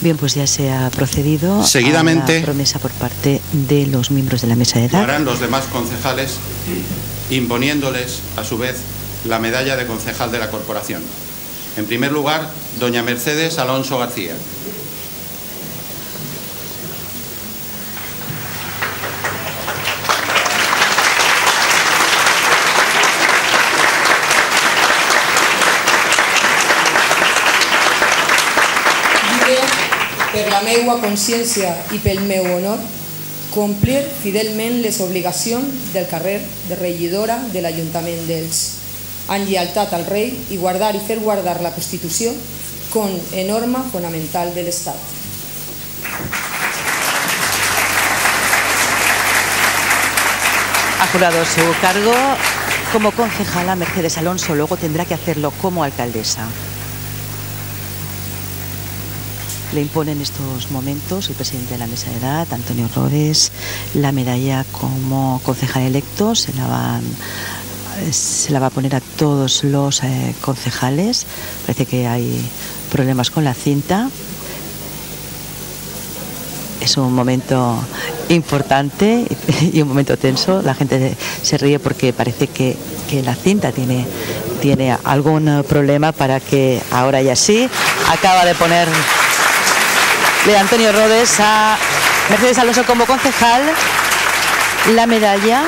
Bien, pues ya se ha procedido seguidamente a la promesa por parte de los miembros de la mesa de edad. Lo harán los demás concejales, imponiéndoles, a su vez, la medalla de concejal de la corporación. En primer lugar, doña Mercedes Alonso García. Per la meua consciència i pel meu honor, complir fidelment les obligacions del carrer de regidora de l'Ajuntament d'Elx, en lleialtat al rei i guardar i fer guardar la Constitució com a norma fonamental de l'Estat. Ha jurado su cargo como concejala. Mercedes Alonso luego tendrá que hacerlo como alcaldesa. Le impone en estos momentos el presidente de la mesa de edad, Antonio Rodes, la medalla como concejal electo. Se la va a poner a todos los concejales. Parece que hay problemas con la cinta. Es un momento importante y un momento tenso. La gente se ríe porque parece que la cinta tiene algún problema, para que ahora ya sí acaba de poner de Antonio Rodes a Mercedes Alonso como concejal la medalla